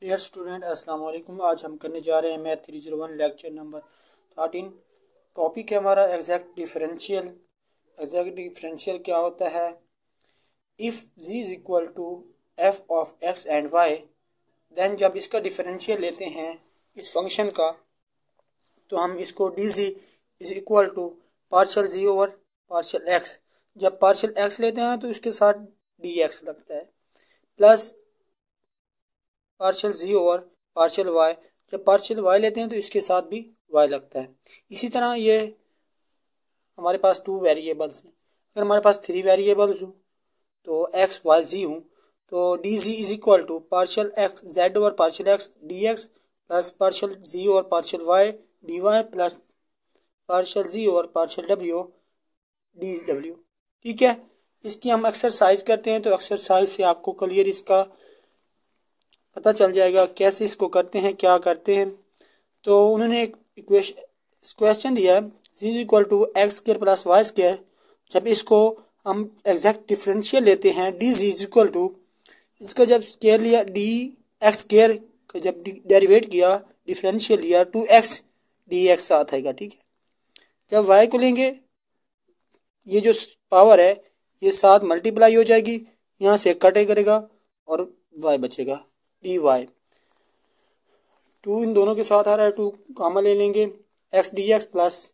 Dear student अस्सलाम वालेकुम। आज हम करने जा रहे हैं मैथ 301 लेक्चर नंबर 13। टॉपिक है हमारा एग्जैक्ट डिफरेंशियल। एग्जैक्ट डिफरेंशियल क्या होता है? If z is equal to f of x and y, then जब इसका डिफरेंशियल लेते हैं इस फंक्शन का, तो हम इसको d z is equal to partial z over partial x. जब पार्शल एक्स लेते हैं तो इसके साथ डी एक्स लगता है, plus partial z over partial y. जब पार्शियल वाई लेते हैं तो इसके साथ भी वाई लगता है। इसी तरह ये हमारे पास टू वेरिएबल्स हैं। अगर हमारे पास थ्री वेरिएबल्स हूँ तो एक्स वाई जी हूँ, तो D z is equal to partial x Z over partial x d x plus partial z over partial Y D Y plus partial z over partial W D W. ठीक है, इसकी हम exercise करते हैं तो exercise से आपको clear इसका पता चल जाएगा कैसे इसको करते हैं, क्या करते हैं। तो उन्होंने एक क्वेश्चन दिया है z equal to x square plus y square. जब इसको हम एग्जैक्ट डिफरेंशियल लेते हैं d z is equal to, इसका जब स्क्र लिया डी एक्स स्क्र का जब डेरिवेट किया डिफरेंशियल लिया टू एक्स डी एक्स साथ आएगा। ठीक है, जब वाई को लेंगे ये जो पावर है ये साथ मल्टीप्लाई हो जाएगी, यहाँ से कटे करेगा और वाई बचेगा डी वाई। टू इन दोनों के साथ आ रहा है, टू कॉमन ले लेंगे, x d x plus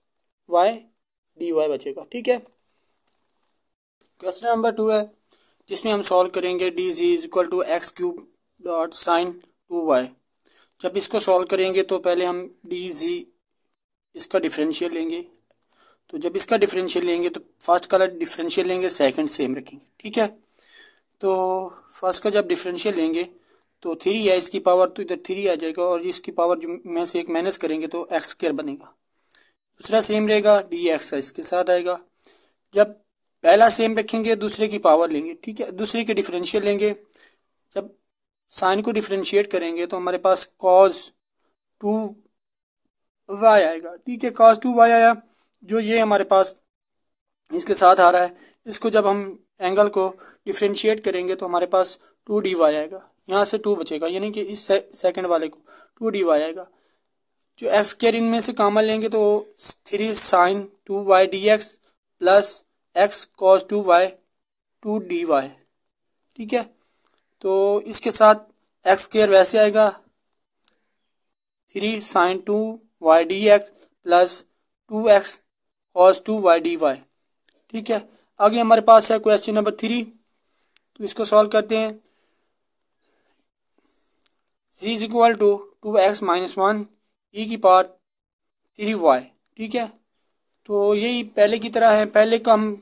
y D y बचेगा। ठीक है, क्वेश्चन नंबर 2 है जिसमें हम सॉल्व करेंगे d z is equal to x cube dot sine 2y। जब इसको सॉल्व करेंगे तो पहले हम डी जी इसका डिफरेंशियल लेंगे। तो जब इसका डिफरेंशियल लेंगे तो फर्स्ट का डिफरेंशियल लेंगे, सेकंड सेम रखेंगे। ठीक है, तो फर्स्ट का जब डिफरेंशियल लेंगे तो थ्री है, इसकी पावर तो इधर थ्री आ जाएगा और इसकी पावर जो में से एक माइनस करेंगे तो एक्स स्क्र बनेगा। दूसरा सेम रहेगा डी एक्स इसके साथ आएगा। जब पहला सेम रखेंगे दूसरे की पावर लेंगे। ठीक है, दूसरे के डिफरेंशियल लेंगे। जब साइन को डिफरेंशिएट करेंगे तो हमारे पास कॉस 2y आएगा। ठीक है, कॉस 2y आया, जो ये हमारे पास इसके साथ आ रहा है। इसको जब हम एंगल को डिफरेंशिएट करेंगे तो हमारे पास 2dy आएगा, यहाँ से 2 बचेगा, यानी कि इस सेकंड वाले को 2dy आएगा। जो एक्स स्क्र इनमें से कॉमन लेंगे तो 3 sine 2y dx plus x cos 2y 2dy। ठीक है, तो इसके साथ एक्स स्क्र वैसे आएगा 3 sine 2y dx plus 2x cos 2y dy। ठीक है, आगे हमारे पास है क्वेश्चन नंबर 3, तो इसको सॉल्व करते हैं। z is equal to 2x minus 1 e की पावर 3y। ठीक है, तो यही पहले की तरह है। पहले का हम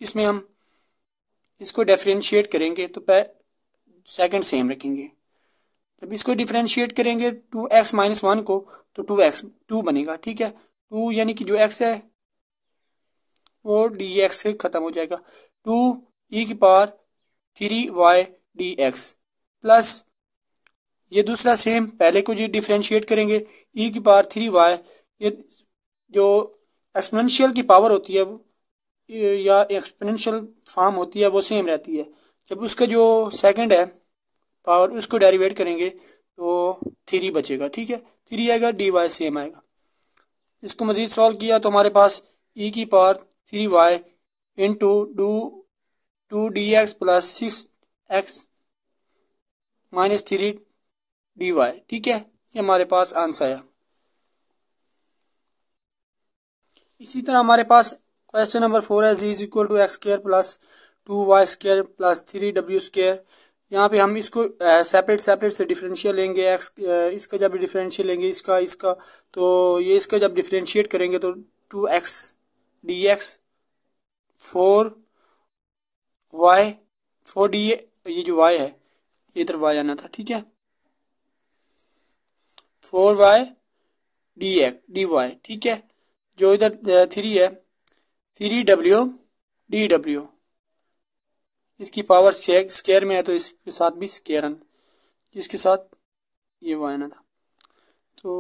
इसमें हम इसको डिफरेंशिएट करेंगे तो सेकंड सेम रखेंगे। जब इसको डिफरेंशिएट करेंगे 2x माइनस 1 को तो 2 बनेगा। ठीक है, 2 यानी कि जो x है वो dx से खत्म हो जाएगा, 2 ई की पावर 3y dx प्लस ये दूसरा सेम पहले को जी डिफरेंशिएट करेंगे ई की पावर 3y। ये जो एक्सपोनेंशियल की पावर होती है या एक्सपोनेंशियल फॉर्म होती है वो सेम रहती है। जब उसका जो सेकंड है पावर उसको डेरिवेट करेंगे तो 3 बचेगा। ठीक है, 3 आएगा, डी वाई सेम आएगा। इसको मजीद सॉल्व किया तो हमारे पास ई की power 3y into 2dx plus 6x minus 3dy। ठीक है, ये हमारे पास आंसर है। इसी तरह हमारे पास क्वेश्चन नंबर 4 है z is equal to x square plus 2y square plus 3w square. यहाँ पे हम इसको सेपरेट से डिफरेंशियल लेंगे। एक्स इसका जब डिफरेंशियल लेंगे इसका तो ये इसका जब डिफरेंशिएट करेंगे तो 2x dx 4y 4d, ये जो y है इधर y आना था। ठीक है, 4y dy। ठीक है, जो इधर 3 है 3w dw, इसकी पावर स्क्वायर में है तो इसके साथ भी स्क्वायर आना, जिसके साथ ये y आना था। तो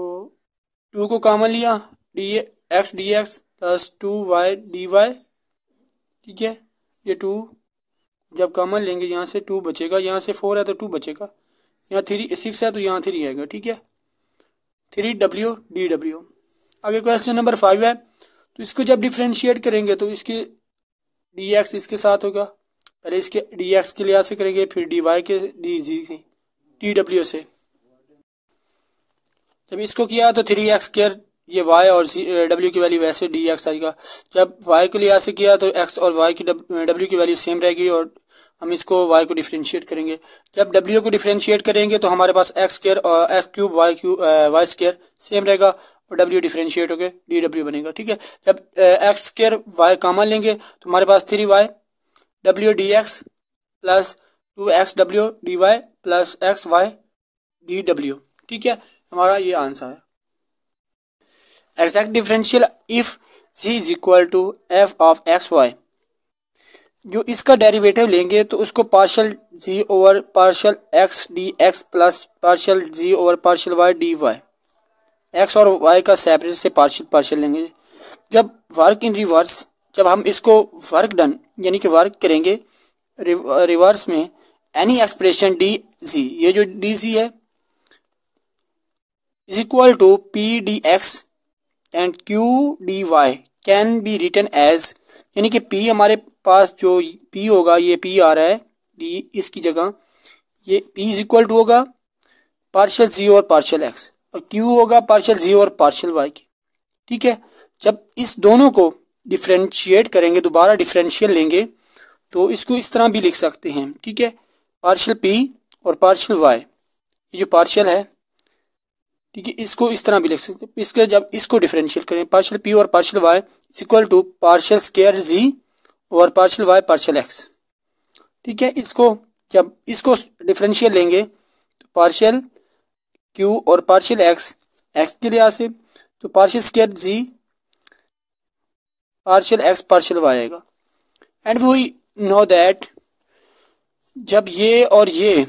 2 को कॉमन लिया, x dx plus 2y dy। ठीक है, ये 2 जब कॉमन लेंगे यहाँ से 2 बचेगा, यहाँ से 4 है तो 2 बचेगा, यहाँ 6 है तो यहाँ 3 आएगा। ठीक है, 3W DW। आगे क्वेश्चन नंबर 5 है, तो इसको जब डिफ्रेंशिएट करेंगे तो इसके dx इसके साथ होगा, पहले इसके dx के लिहाज से करेंगे, फिर dy के dw से। जब इसको किया तो 3x², ये y और w की वैल्यू वैसे dx आएगा। जब y के लिहाज से किया तो x और y की w की वैल्यू सेम रहेगी और हम इसको y को डिफ्रेंशिएट करेंगे। जब w को डिफ्रेंशिएट करेंगे तो हमारे पास x² और x³ y² सेम रहेगा और w डिफ्रेंशिएट होकर dw बनेगा। ठीक है, जब x² y कॉमन लेंगे तो हमारे पास 3y w dx plus 2xw dy plus xy dw। ठीक है, हमारा ये आंसर है। Exact differential if z is equal to f of x y. जो इसका डेरिवेटिव लेंगे तो उसको partial z over partial x dx plus partial z over partial y dy, x और y का सेपरेट से पार्शियल पार्शियल लेंगे। जब वर्क इन रिवर्स, जब हम इसको वर्क डन यानी कि वर्क करेंगे रिवर्स में, एनी एक्सप्रेशन dz, ये जो dz है is equal to p dx and q dy can be written as, यानी कि p हमारे पास जो p होगा, ये p आ रहा है d इसकी जगह, ये p इज इक्वल टू होगा पार्शियल z और पार्शियल x और q होगा पार्शियल z और पार्शियल y की। ठीक है, जब इस दोनों को डिफ्रेंशिएट करेंगे, दोबारा डिफरेंशियल लेंगे तो इसको इस तरह भी लिख सकते हैं। ठीक है, पार्शियल p और पार्शियल y, ये जो पार्शियल है, ठीक है, इसको इस तरह भी लिख सकते हैं। इसके जब इसको डिफरेंशियल करें, पार्शियल p और partial y is equal to partial square z और पार्शियल y पार्शियल x। ठीक है, इसको जब इसको डिफरेंशियल लेंगे तो पार्शियल q और पार्शियल x के लिहाज से, तो partial square z partial x partial y आएगा। एंड वी नो दैट जब ये और ये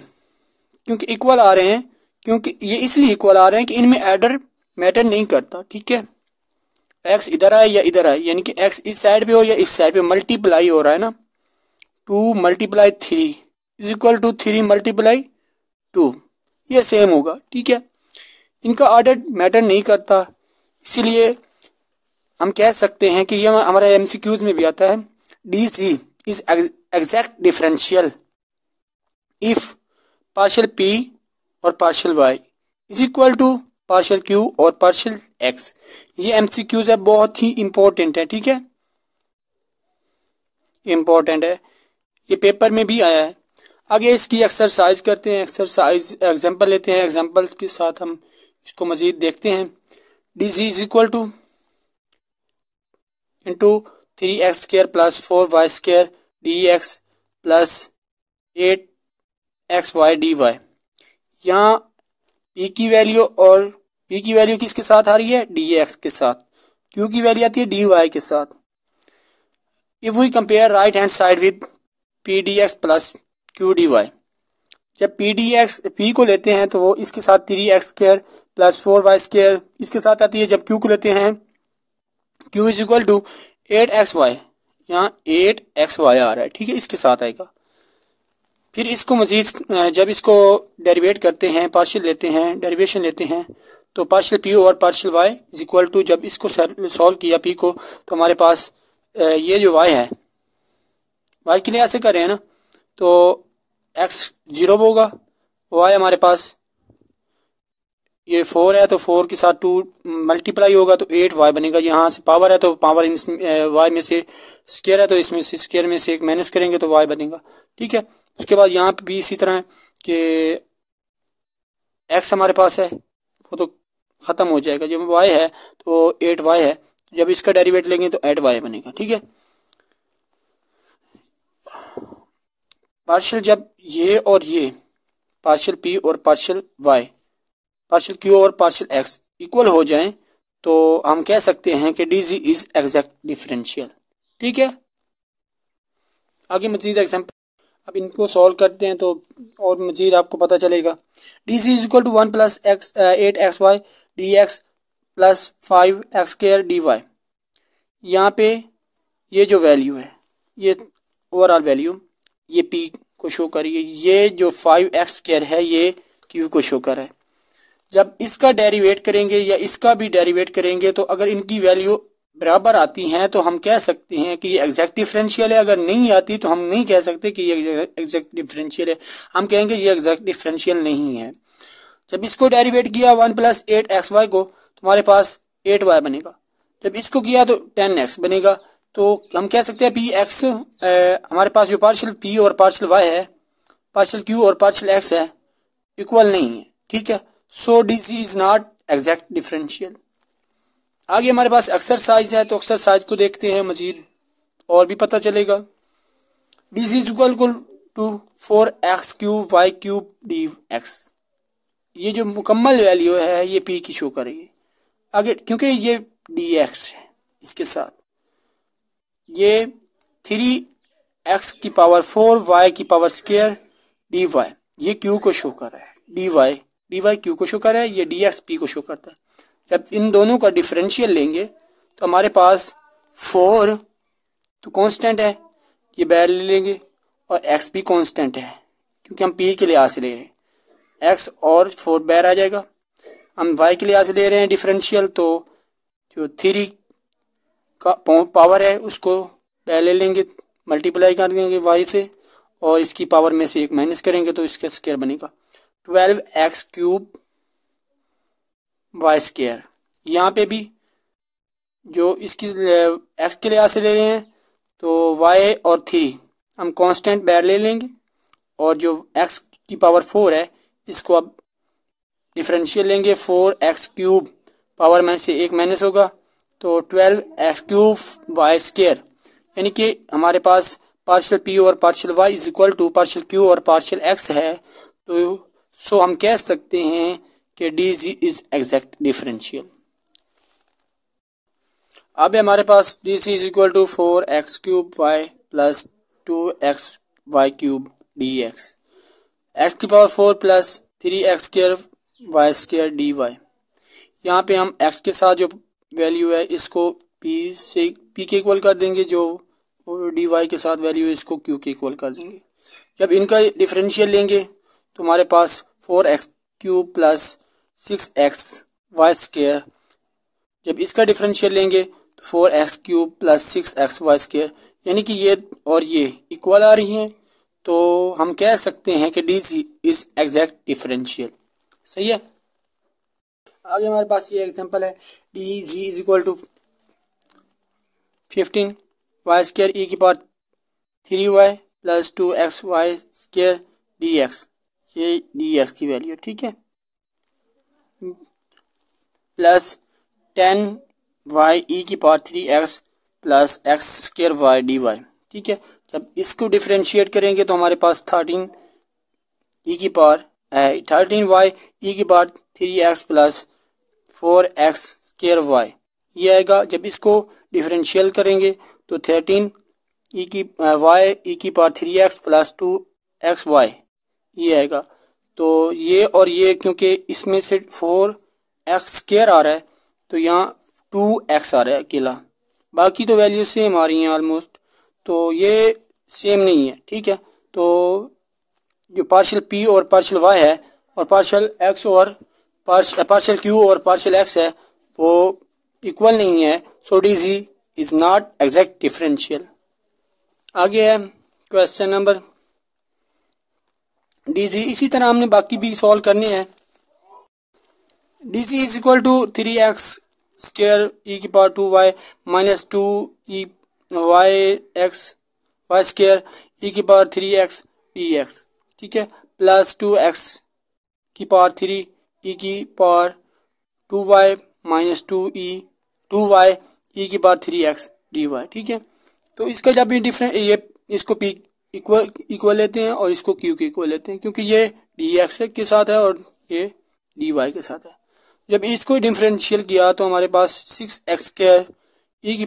क्योंकि इक्वल आ रहे हैं, क्योंकि ये इसलिए इक्वल आ रहे हैं कि इनमें एडर मैटर नहीं करता। ठीक है, x इधर आए या इधर आए, यानी कि x इस साइड पे हो या इस साइड पे, मल्टीप्लाई हो रहा है ना, 2 × 3 इज इक्वल टू 3 × 2, ये सेम होगा। ठीक है, इनका ऑर्डर मैटर नहीं करता, इसीलिए हम कह सकते हैं कि ये हमारे MCQs में भी आता है, dz is exact differential if partial p और partial y is equal to partial q और पार्शियल x। ये MCQs है, बहुत ही इंपॉर्टेंट है। ठीक है, इंपॉर्टेंट है, ये पेपर में भी आया है। आगे इसकी एक्सरसाइज करते हैं, एक्सरसाइज एग्जांपल लेते हैं, एग्जांपल के साथ हम इसको मजीद देखते हैं। dz is equal two into 3x² plus 4y² dx plus 8xy dy। यहाँ p की वैल्यू और p की वैल्यू किसके साथ आ रही है, dx के साथ, q की वैल्यू आती है dy के साथ। If we compare right hand side with p dx plus q dy, जब p को लेते हैं तो वो इसके साथ 3x² प्लस 4y² इसके साथ आती है। जब q को लेते हैं, q is equal to 8xy, यहाँ 8xy आ रहा है। ठीक है, इसके साथ आएगा। फिर इसको मजीद जब इसको डेरिवेट करते हैं, पार्शियल लेते हैं, डेरिवेशन लेते हैं, तो पार्शियल p और partial y is equal to, जब इसको सॉल्व किया p को, तो हमारे पास ये जो y है, y के लिहाज से कर रहे हैं ना, तो x 0 होगा, y हमारे पास ये 4 है तो 4 के साथ 2 मल्टीप्लाई होगा तो 8y बनेगा। यहाँ से पावर है तो पावर y में से स्क्वायर है तो इसमें से स्क्वायर में से एक माइनस करेंगे तो y बनेगा। ठीक है, उसके बाद यहाँ पे भी इसी तरह है कि x हमारे पास है, वो तो ख़त्म हो जाएगा। जब y है तो 8y है, जब इसका डेरिवेट लेंगे तो 8y बनेगा। ठीक है, पार्शियल जब ये और ये पार्शियल p और पार्शियल y, पार्शियल q और पार्शियल x इक्वल हो जाएं तो हम कह सकते हैं कि dz इज एग्जैक्ट डिफरेंशियल। ठीक है, आगे मजीद एग्जांपल, अब इनको सॉल्व करते हैं तो और मजीद आपको पता चलेगा। dz is equal to 1 plus 8xy dx plus 5x² dy। यहाँ पे ये जो वैल्यू है, ये ओवरऑल वैल्यू, ये p को शो करिए, ये जो 5x² है ये q को शो कर है। जब इसका डेरिवेट करेंगे या इसका भी डेरिवेट करेंगे तो अगर इनकी वैल्यू बराबर आती हैं तो हम कह सकते हैं कि ये एग्जैक्ट डिफरेंशियल है। अगर नहीं आती तो हम नहीं कह सकते कि ये एग्जैक्ट डिफरेंशियल है, हम कहेंगे ये एग्जैक्ट डिफरेंशियल नहीं है। जब इसको डेरिवेट किया 1 + 8xy को तो हमारे पास 8y बनेगा। जब इसको किया तो 10x बनेगा। तो हम कह सकते हैं px हमारे पास जो पार्शियल p और पार्शियल y है, पार्शियल q और पार्शियल x है, इक्वल नहीं है। ठीक है, सो DC is not exact differential. आगे हमारे पास एक्सरसाइज है, तो एक्सरसाइज को देखते हैं मजीद और भी पता चलेगा। DC is equal to 4x³ y³ dx। ये जो मुकम्मल वैल्यू है ये p की शो करेगी आगे, क्योंकि ये dx है, इसके साथ ये 3x⁴ y² dy, ये q को शो कर रहा है, dy q को शो कर रहा है, ये dx p को शो करता है। जब इन दोनों का डिफरेंशियल लेंगे तो हमारे पास 4 तो कांस्टेंट है, ये बाहर ले लेंगे, और x भी कांस्टेंट है क्योंकि हम p के लिहाज से ले रहे हैं, x और 4 बाहर आ जाएगा। हम y के लिहाज से ले रहे हैं डिफरेंशियल, तो जो 3 का पावर है उसको पहले लेंगे, मल्टीप्लाई कर देंगे y से, और इसकी पावर में से 1 माइनस करेंगे तो इसका स्क्वायर बनेगा 12x³ y²। यहाँ पे भी जो इसकी x के लिहाज से ले रहे हैं तो y और 3 हम कांस्टेंट बाहर ले लेंगे, और जो x⁴ है इसको अब डिफरेंशियल लेंगे, 4x³ पावर में से 1 माइनस होगा तो 12x³ y², यानी कि हमारे पास पार्शियल p और partial y is equal to partial q और पार्शियल x है। तो सो हम कह सकते हैं कि DC इज एग्जैक्ट डिफरेंशियल। अब हमारे पास DC is equal to 4x³ y + 2xy³ dx, x⁴ + 3x² y² dy। यहाँ पे हम x के साथ जो वैल्यू है इसको p के इक्वल कर देंगे, जो dy के साथ वैल्यू है इसको q के इक्वल कर देंगे। जब इनका डिफरेंशियल लेंगे तो हमारे पास 4x³ + 6xy², जब इसका डिफरेंशियल लेंगे तो 4x³ + 6xy², यानी कि ये और ये इक्वल आ रही हैं, तो हम कह सकते हैं कि DC इज एग्जैक्ट डिफरेंशियल। सही है। आगे हमारे पास ये एग्जांपल है, DG is equal to 15 y² e⁻³ + 2xy² dx, ये dx की वैल्यू, ठीक है, plus 10y e⁻³ + x² dy, ठीक है। जब इसको डिफरेंशिएट करेंगे तो हमारे पास 13y e⁻³ + 4x² ये आएगा। जब इसको डिफरेंशियल करेंगे तो 13y e⁻³ + 2xy ये आएगा। तो ये और ये क्योंकि इसमें से 4x² आ रहा है तो यहाँ 2x आ रहा है अकेला, बाकी तो वैल्यू सेम आ रही हैं ऑलमोस्ट, तो ये सेम नहीं है, ठीक है। तो जो पार्शियल p और पार्शियल y है और पार्शियल x और पार्शियल q और पार्शियल x है वो इक्वल नहीं है, सो DC is not exact differential. आगे है क्वेश्चन नंबर DC, इसी तरह हमने बाकी भी सॉल्व करने हैं। DC is equal to 3x² e⁻² - 2y² e⁻³ dx, ठीक है, plus 2x⁻³ e⁻² - 2y e⁻³ dy, ठीक है। तो इसका जब भी डिफरेंस ये इसको p इक्वल लेते हैं और इसको q के इक्वल लेते हैं, क्योंकि ये dx के साथ है और ये dy के साथ है। जब इसको डिफरेंशियल किया तो हमारे पास 6x² e⁻² -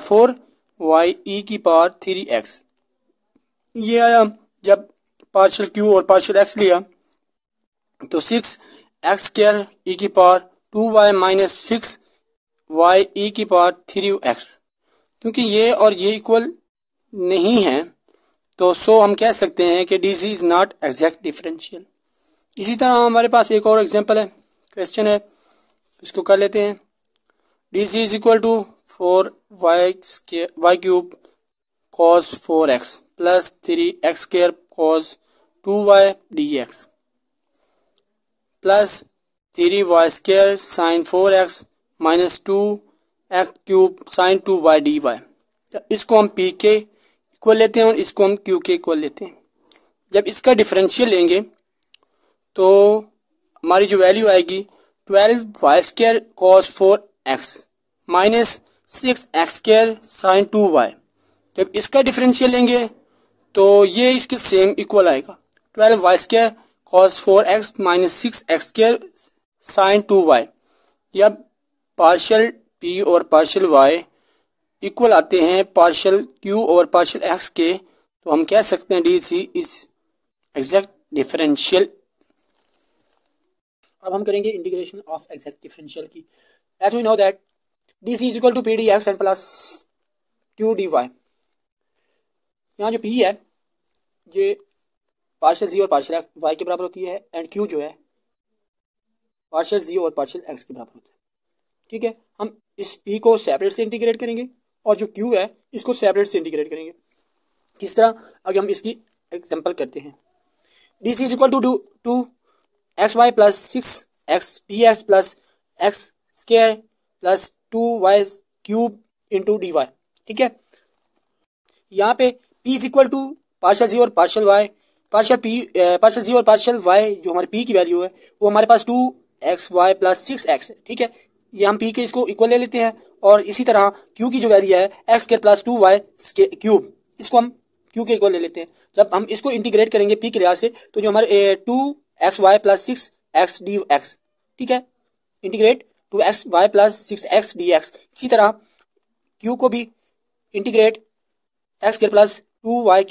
4y e⁻³ ये आया। जब पार्शियल q और पार्शियल x लिया तो 6x² e⁻² - 6y e⁻³ x, क्योंकि ये और ये इक्वल नहीं है तो सो हम कह सकते हैं कि d c is not exact differential. इसी तरह हमारे पास एक और एग्जांपल है, क्वेश्चन है, इसको कर लेते हैं। D C is equal to 4y cube cos 4x plus 3x square cos 2y dx plus 3y square sine 4x minus 2x cube sine 2y dy। इसको हम p के इक्वल लेते हैं और इसको हम q के इक्वल लेते हैं। जब इसका डिफरेंशियल लेंगे तो हमारी जो वैल्यू आएगी 12y square cos 4x minus 6x square sine 2y। जब इसका डिफरेंशियल लेंगे तो ये इसके सेम इक्वल आएगा 12y square cos 4x minus 6x square sine 2y। जब पार्शियल p और पार्शियल y इक्वल आते हैं पार्शियल q और पार्शियल x के तो हम कह सकते हैं D C is exact differential. अब हम करेंगे इंटीग्रेशन ऑफ एग्जैक्ट डिफरेंशियल की। As we know that d C is equal to p D x and plus Q D y. यहाँ जो p है ये पार्शियल जी और पार्शियल वाई के बराबर होती है एंड q जो है पार्शियल जी और पार्शियल एक्स के बराबर होता है। ठीक है, हम इस p को सेपरेट से इंटीग्रेट करेंगे और जो q है इसको सेपरेट से इंटीग्रेट करेंगे। किस तरह, अगर हम इसकी एग्जांपल करते हैं। D C is equal to X Y plus 6x dx plus x square plus 2y cube into D Y. ठीक है, यहाँ पे p is equal to partial G और पार्शियल y, पार्शियल जी और पार्शियल y जो हमारे p की value है वो हमारे पास 2xy प्लस 6x है। ठीक है, ये हम p के इसको इक्वल ले लेते हैं और इसी तरह q की जो वैल्यू है x square plus 2y cube, इसको हम q के इक्वल ले लेते हैं। जब हम इसको इंटीग्रेट करेंगे p के लिहाज से तो जो हमारे 2xy प्लस 6x dx, ठीक है, integrate 2xy plus 6x dx। इसी तरह q को भी integrate x square plus 2y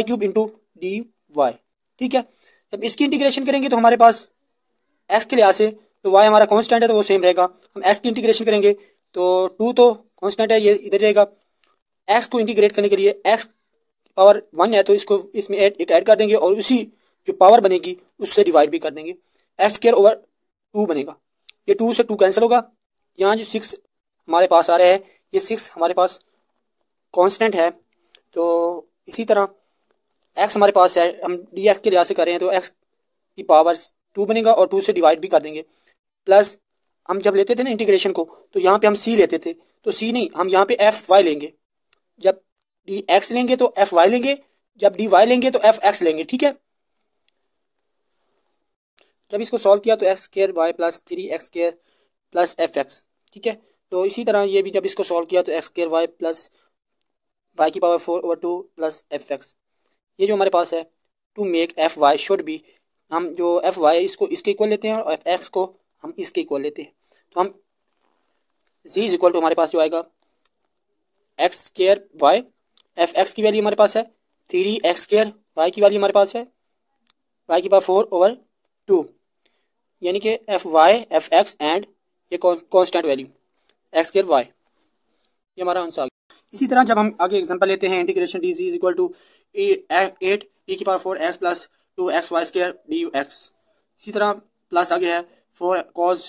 cube into D Y. ठीक है, जब इसकी इंटीग्रेशन करेंगे तो हमारे पास x के लिहाज से तो y हमारा कांस्टेंट है तो वो सेम रहेगा। हम x की इंटीग्रेशन करेंगे तो 2 तो कांस्टेंट है, ये इधर रहेगा। x को इंटीग्रेट करने के लिए x पावर 1 है तो इसको इसमें एक ऐड कर देंगे और उसी जो पावर बनेगी उससे डिवाइड भी कर देंगे, एक्स स्क्र ओवर 2 बनेगा। ये 2 से 2 कैंसिल होगा। यहाँ जो 6 हमारे पास आ रहा है ये 6 हमारे पास कांस्टेंट है तो इसी तरह x हमारे पास है, हम डी एक्स के लिहाज से कर रहे हैं तो x की पावर 2 बनेगा और 2 से डिवाइड भी कर देंगे। प्लस हम जब लेते थे ना इंटीग्रेशन को तो यहाँ पे हम c लेते थे तो c नहीं, हम यहाँ पे एफ वाई लेंगे। जब डी एक्स लेंगे तो एफ वाई लेंगे, जब डी वाई लेंगे तो एफ एक्स लेंगे। ठीक है, जब इसको सॉल्व किया तो x square Y plus 3x square plus F x. ठीक है, तो इसी तरह ये भी जब इसको सॉल्व किया तो x square Y plus Y की power 4 over 2 plus F X. ये जो हमारे पास है to make F Y should be, हम जो एफ वाई इसको इसके इक्वल लेते हैं और एफ एक्स को हम इसके इक्वल लेते हैं। तो हम जी इज इक्वल टू हमारे पास जो आएगा x square y, F x की वैल्यू हमारे पास है 3x स्क्र, वाई की वैल्यू हमारे पास है वाई की पावर 4 ओवर 2, यानी कि F Y F x and ये constant value X square Y, ये हमारा आंसर आ गया। इसी तरह जब हम आगे एग्जांपल लेते हैं integration D C is equal to 8 e की power 4x plus 2xy square D X. इसी तरह प्लस आगे है 4 cos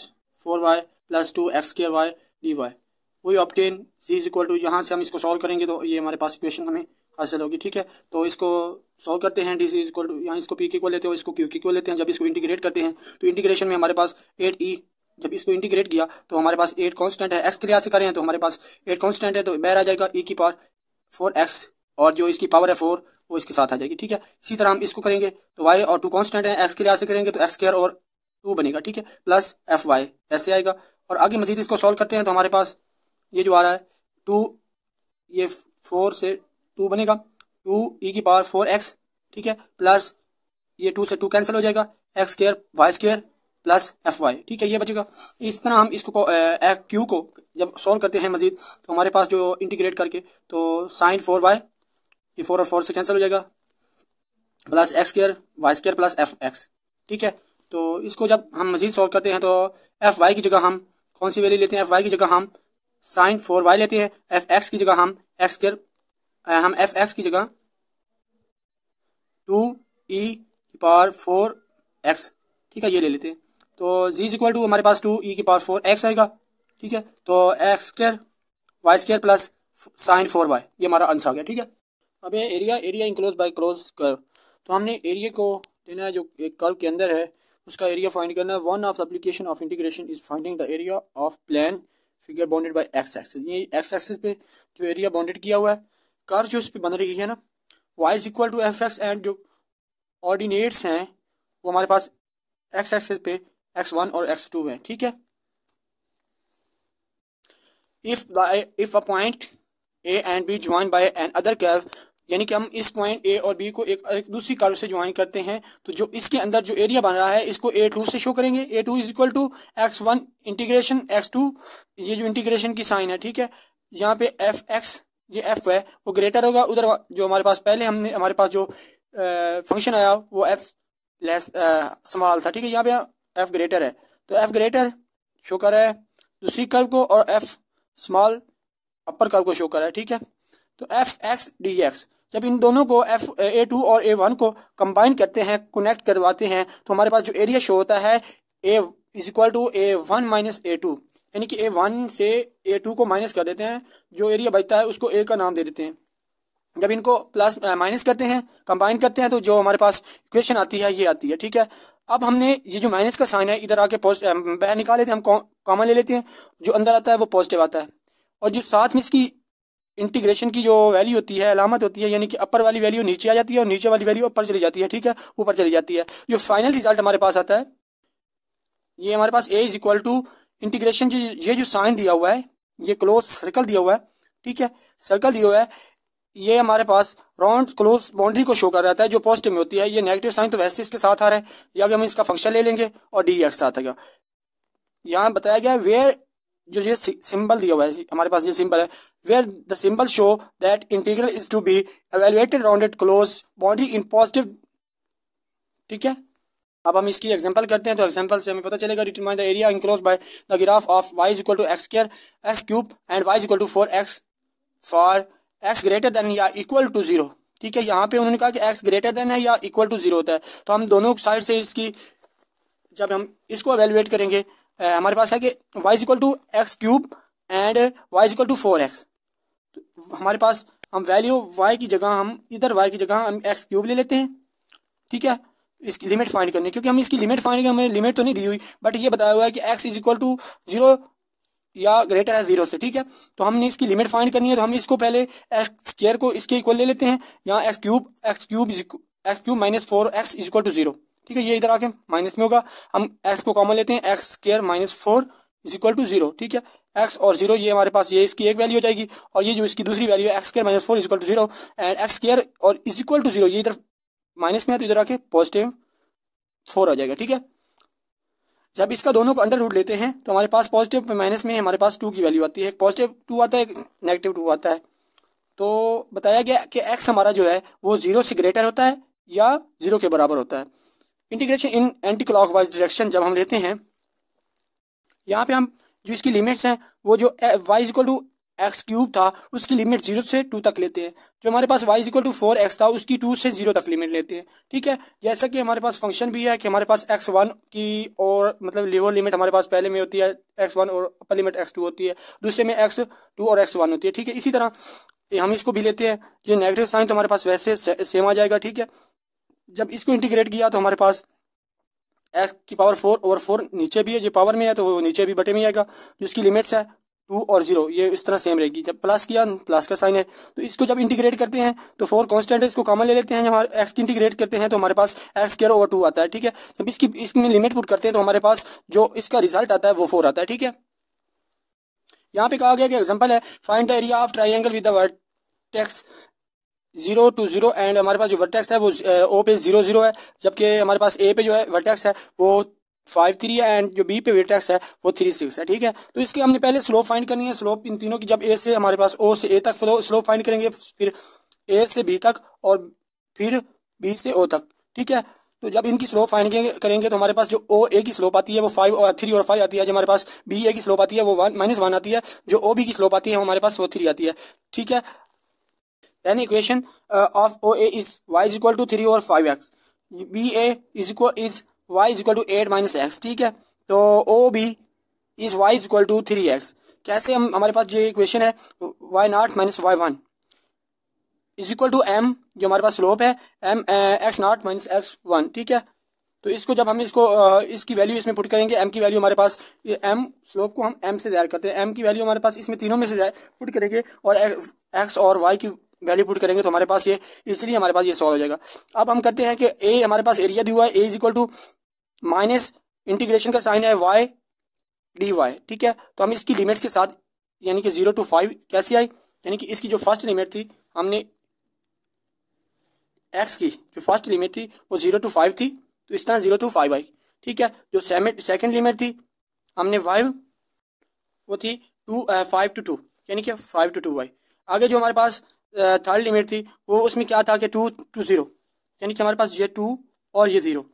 4y plus 2x square Y D Y. वही obtain C is equal to, यहाँ से हम इसको सॉल्व करेंगे तो ये हमारे पास इक्वेशन हमें हासिल होगी। ठीक है, तो इसको सॉल्व करते हैं। D C is equal to, यहाँ इसको पी के इक्वल लेते हैं और इसको क्यू के इक्वल लेते हैं। जब इसको इंटीग्रेट करते हैं तो इंटीग्रेशन में हमारे पास 8e, जब इसको इंटीग्रेट किया तो हमारे पास 8 कांस्टेंट है, एक्स के लिहाज से करें तो हमारे पास 8 कांस्टेंट है तो बाहर आ जाएगा e की पावर 4x और जो इसकी पावर है 4 वो इसके साथ आ जाएगी। ठीक है, इसी तरह हम इसको करेंगे तो y और 2 कांस्टेंट है, एक्स के लिहाज से करेंगे तो एक्स स्क्र और 2 बनेगा। ठीक है, प्लस एफ वाई ऐसे आएगा। और आगे मजीद इसको सॉल्व करते हैं तो हमारे पास ये जो आ रहा है 2, ये 4 से 2 बनेगा 2 e की पावर 4x। ठीक है, प्लस ये 2 से 2 कैंसिल हो जाएगा, x square y square plus f y. ठीक है, ये बचेगा। इस तरह हम इसको क्यू को जब सॉल्व करते हैं मजीद तो हमारे पास जो इंटीग्रेट करके तो साइन 4y, ये 4 और 4 से कैंसिल हो जाएगा, plus x square y square plus F x. ठीक है, तो इसको जब हम मजीद सॉल्व करते हैं तो एफ वाई की जगह हम कौन सी वैल्यू लेते हैं, एफ वाई की जगह हम साइन 4y लेते हैं। एफ एक्स की जगह हम एक्स स्क्वायर, हम एफ एक्स की जगह 2e⁴x, ठीक है, ये ले लेते हैं। तो z इक्वल टू हमारे पास 2e⁴x आएगा, ठीक है। तो x square y square plus sine 4y, ये हमारा आंसर आ गया, ठीक है। अब ये area enclose by close curve, तो हमने एरिया को लेना है जो एक कर्व के अंदर है, उसका एरिया फाइंड करना है। One of application of integration is finding the area of plane figure bounded by x axis. ये एक्स एक्सिस पे जो एरिया बाउंडेड किया हुआ है, कर्व जो इस पे बन रही है ना, y is equal to F x, and जो ऑर्डिनेट्स हैं वो हमारे पास एक्स एक्सिस पे x1 और x2 हैं, ठीक है। If a point a and b join by another curve, यानी कि हम इस पॉइंट ए और बी को एक दूसरी कर्व से ज्वाइन करते हैं, तो जो इसके अंदर जो एरिया बन रहा है इसको a2 से शो करेंगे। a2 is equal to x1 integration x2, ये जो इंटीग्रेशन की साइन है, ठीक है। यहाँ पे एफ एक्स, ये एफ है वो ग्रेटर होगा, उधर जो हमारे पास पहले हमने हमारे पास जो फंक्शन आया वो एफ लेस स्मॉल था, ठीक है। यहाँ पे एफ ग्रेटर है, तो एफ ग्रेटर शो कर रहा है दूसरी कर्व को, और एफ स्मॉल अपर कर्व को शो कर रहा है, ठीक है। तो एफ एक्स डी एक्स, जब इन दोनों को एफ a2 और a1 को कंबाइन करते हैं, कनेक्ट करवाते हैं, तो हमारे पास जो एरिया शो होता है a is equal to a1 minus a2, यानी कि a1 से a2 को माइनस कर देते हैं, जो एरिया बचता है उसको a का नाम दे देते हैं। जब इनको प्लस माइनस करते हैं, कंबाइन करते हैं, तो जो हमारे पास इक्वेशन आती है ये आती है, ठीक है। अब हमने ये जो माइनस का साइन है इधर आके बाहर निकाल लेते हैं, हम कॉमन ले लेते हैं, जो अंदर आता है वो पॉजिटिव आता है, और जो साथ में इसकी इंटीग्रेशन की जो वैल्यू होती है, अलामत होती है, यानी कि अपर वाली वैल्यू नीचे आ जाती है और नीचे वाली वैल्यू ऊपर चली जाती है, ठीक है, ऊपर चली जाती है। जो फाइनल रिजल्ट हमारे पास आता है, ये हमारे पास ए इज इक्वल टू इंटीग्रेशन, ये जो साइन दिया हुआ है, ये क्लोज सर्कल दिया हुआ है, ठीक है, सर्कल दिया हुआ है, ये हमारे पास राउंड क्लोज बाउंड्री को शो कर रहा है जो पॉजिटिव में होती है। ये नेगेटिव साइन तो वैसे इसके साथ आ रहा है, या हम इसका फंक्शन ले लेंगे और डी एक्स साथ आएगा। यहाँ बताया गया वेयर, जो ये सिंबल दिया हुआ है हमारे पास, ये सिंबल है, where the symbol show that integral is to be evaluated rounded close boundary in positive, ठीक है। अब हम इसकी एग्जांपल करते हैं, तो एग्जांपल से हमें पता चलेगा। Determine the area enclose by the graph of y is equal to x square x cube and y is equal to 4x for x greater than या इक्वल टू 0, ठीक है। यहाँ पे उन्होंने कहा कि x ग्रेटर देन है या इक्वल टू 0 होता है, तो हम दोनों साइड से इसकी जब हम इसको एवेल्युएट करेंगे, हमारे पास है कि y is equal to x cube and y is equal to 4x, तो हमारे पास हम वैल्यू y की जगह, हम इधर y की जगह हम एक्स क्यूब ले लेते हैं, ठीक है, इसकी लिमिट फाइंड करनी है, क्योंकि हम इसकी लिमिट फाइंड करनी, हमें लिमिट तो नहीं दी हुई, बट ये बताया हुआ है कि x इज इक्वल टू 0 या ग्रेटर है 0 से, ठीक है। तो हमने इसकी लिमिट फाइंड करनी है, तो हम इसको पहले एक्स स्क्वायर को इसके इक्वल ले लेते हैं, यहाँ x cube minus 4x is equal to 0, ठीक है, ये इधर आके माइनस में होगा, हम x को कॉमन लेते हैं, x square minus 4 is equal to 0, ठीक है। x और 0 ये हमारे पास, ये इसकी एक वैल्यू हो जाएगी, और ये जो इसकी दूसरी वैल्यू है x square minus 4 is equal to 0, and x square और इज इक्वल टू 0 ये इधर माइनस में है, तो इधर आके पॉजिटिव 4 आ जाएगा, ठीक है। जब इसका दोनों को अंडर रूट लेते हैं, तो हमारे पास पॉजिटिव हमारे हमारे पास 2 की वैल्यू आती है, एक पॉजिटिव 2 आता है, एक नेगेटिव 2 आता है। तो बताया गया कि x हमारा जो है वो 0 से ग्रेटर होता है या 0 के बराबर होता है। Integration in anti clockwise direction जब हम लेते हैं, यहाँ पे हम जो इसकी लिमिट्स हैं, वो जो y equal to x cube था उसकी लिमिट 0 से 2 तक लेते हैं, जो हमारे पास y इक्वल टू 4x था उसकी 2 से 0 तक लिमिट लेते हैं, ठीक है। जैसा कि हमारे पास फंक्शन भी है कि हमारे पास x1 की और मतलब लोअर लिमिट हमारे पास पहले में होती है x1 और अपर लिमिट x2 होती है, दूसरे में x2 और x1 होती है, ठीक है। इसी तरह हम इसको भी लेते हैं, ये नेगेटिव साइन तो हमारे पास वैसे सेम आ जाएगा, ठीक है। जब इसको इंटीग्रेट किया तो हमारे पास x की पावर 4 ओवर 4 नीचे भी है, जो पावर में है तो वो नीचे भी बटे में आएगा, जो इसकी लिमिट्स है 2 और 0 ये इस तरह सेम रहेगी। जब प्लस किया, प्लस का साइन है, तो इसको जब इंटीग्रेट करते हैं तो 4 कांस्टेंट है, इसको कॉमन ले लेते हैं, जब हमारे x की इंटीग्रेट करते हैं तो हमारे पास x स्क्वायर ओवर 2 आता है, ठीक है। जब इसमें लिमिट पुट करते हैं तो हमारे पास जो इसका रिजल्ट आता है वो 4 आता है, ठीक है। यहाँ पे कहा गया कि एग्जाम्पल है, find the area of triangle with the vertex 0 to 0, and हमारे पास जो वर्टेक्स है वो ओ पे 0 0 है, जबकि हमारे पास ए पे जो है वर्टेक्स है वो 5 3 है, एंड जो बी पे वर्टेक्स है वो 3 6 है, ठीक है। तो इसके हमने पहले स्लोप फाइंड करनी है, स्लोप इन तीनों की, जब ए से हमारे पास ओ से ए तक स्लोप फाइंड करेंगे, फिर ए से बी तक और फिर बी से ओ तक, ठीक है। तो जब इनकी स्लोप फाइंड करेंगे तो हमारे पास जो ओ ए की स्लोप आती है वो 5 और 3 और 5 आती है। जो हमारे पास बी ए की स्लोप आती है वो -1 आती है। जो ओ बी की स्लोप आती है हमारे पास वो 3 आती है। ठीक है, then equation of o a is y is equal to 3 और 5x, b a is y is equal to 8 - x। ठीक है, तो o b is y is equal to 3x। कैसे हम, हमारे पास जो इक्वेशन है y0 - y1 is equal to m, जो हमारे पास स्लोप है m x0 - x1। ठीक है, तो इसको जब हम इसकी वैल्यू इसमें पुट करेंगे, m की वैल्यू हमारे पास, m स्लोप को हम m से ज़ाहिर करते हैं, m की वैल्यू हमारे पास इसमें तीनों में से पुट करेंगे और x और y की वैल्यू पुट करेंगे तो हमारे पास ये, इसलिए हमारे पास ये सॉल्व हो जाएगा। अब हम करते हैं कि a हमारे पास एरिया दिया हुआ है, a is equal to minus integration का साइन है y dy। ठीक है, तो हम इसकी लिमिट्स के साथ, यानी कि 0 to 5 कैसे आई, यानी कि इसकी जो फर्स्ट लिमिट थी, हमने x की जो फर्स्ट लिमिट थी वो 0 to 5 थी, तो इस तरह 0 to 5 आई। ठीक है, जो सेकंड लिमिट थी हमने 5, वो थी 5 to 2, यानी कि 5 to 2 आई। आगे जो हमारे पास थर्ड लिमिट थी वो उसमें क्या था कि 2 to 0, यानी कि हमारे पास ये 2 और ये 0।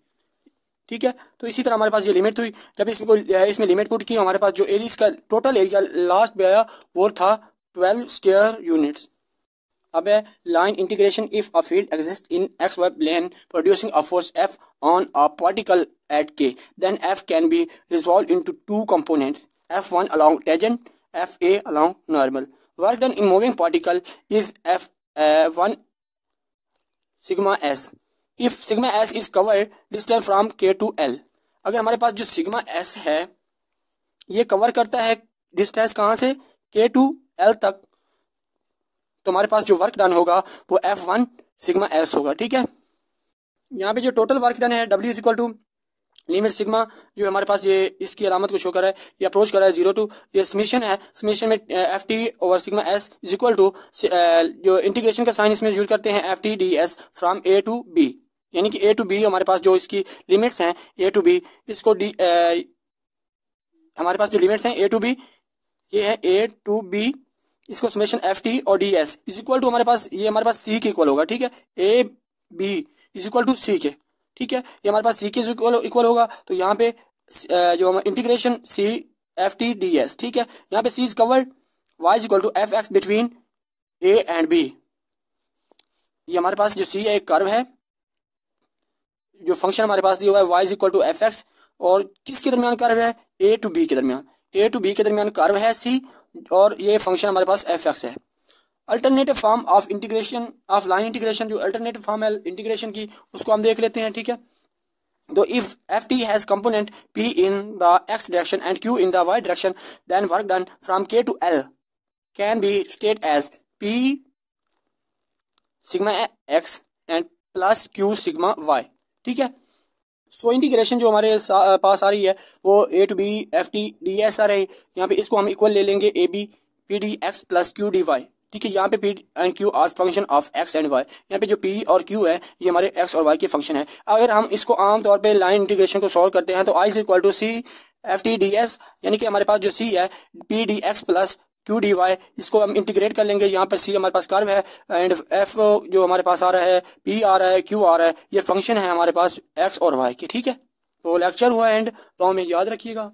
ठीक है, तो इसी तरह हमारे पास ये लिमिट हुई। जब इसमें लिमिट पुट की, हमारे पास जो एरिया का टोटल एरिया लास्ट में आया वो था 12 स्क्वायर यूनिट्स। अब है line integration, if a field exist in X Y plane producing a force F on a particle at K, then F can be resolve into two components, f1 along tangent, fa along normal. Work done in moving particle is f1 sigma s. If sigma s is covered distance from k to l, अगर हमारे पास जो sigma s है ये cover करता है distance कहाँ से, k टू l तक, तो हमारे पास जो वर्क डन होगा वो f1 सिग्मा s होगा। ठीक है, यहाँ पे जो टोटल वर्क डन है w is equal to limit sigma, जो हमारे पास ये इसकी अलामत को शो कर रहा है, ये अप्रोच कर रहा है 0 टू, ये समेशन है, समेशन में F T over sigma S is equal to, जो इंटीग्रेशन का साइन इसमें यूज करते हैं F T D S from A to B, यानी कि ए टू बी हमारे पास जो इसकी लिमिट्स हैं ए टू बी, इसको हमारे पास जो लिमिट्स हैं ए टू बी, ये है ए टू बी, इसको समेशन एफ टी और D S is equal to हमारे पास, ये हमारे पास सी के इक्वल होगा। ठीक है, A B is equal to C K. ठीक है, ये हमारे पास सी के इक्वल होगा, तो यहाँ पे जो integration C F T D S. ठीक है, यहाँ पे C is curved, Y is equal to F X between A and B. ये हमारे पास जो सी है एक कर्व है, जो फंक्शन हमारे पास दिया हुआ है Y is equal to F X, और किसके दरमियान कर्व है, ए टू बी के दरमियान, ए टू बी के दरमियान कर्व है सी, और ये फंक्शन हमारे पास एफ एक्स है। Alternative form of integration of line integration, जो अल्टरनेटिव फॉर्म है इंटीग्रेशन की उसको हम देख लेते हैं। ठीक है, तो if F T has component P in the x direction and Q in the y direction, then work done from K to L can be state as P sigma x and plus Q sigma y. ठीक है, so integration जो हमारे पास आ रही है वो A to B F T D S आ रही है, यहाँ पे इसको हम इक्वल ले लेंगे A B P D x plus Q D Y. ठीक है, यहाँ पे P and Q are function of x and y, यहाँ पे जो P और Q है ये हमारे x और y के फंक्शन है। अगर हम इसको आम तौर पे लाइन इंटीग्रेशन को सॉल्व करते हैं तो I is equal to C F T D S, यानी कि हमारे पास जो C है P D x plus Q D Y, इसको हम इंटीग्रेट कर लेंगे। यहाँ पर C हमारे पास कर्व है एंड F जो हमारे पास आ रहा है, P आ रहा है, Q आ रहा है, ये फंक्शन है हमारे पास x और y के। ठीक है, तो लेक्चर हुआ एंड तो हमें याद रखिएगा।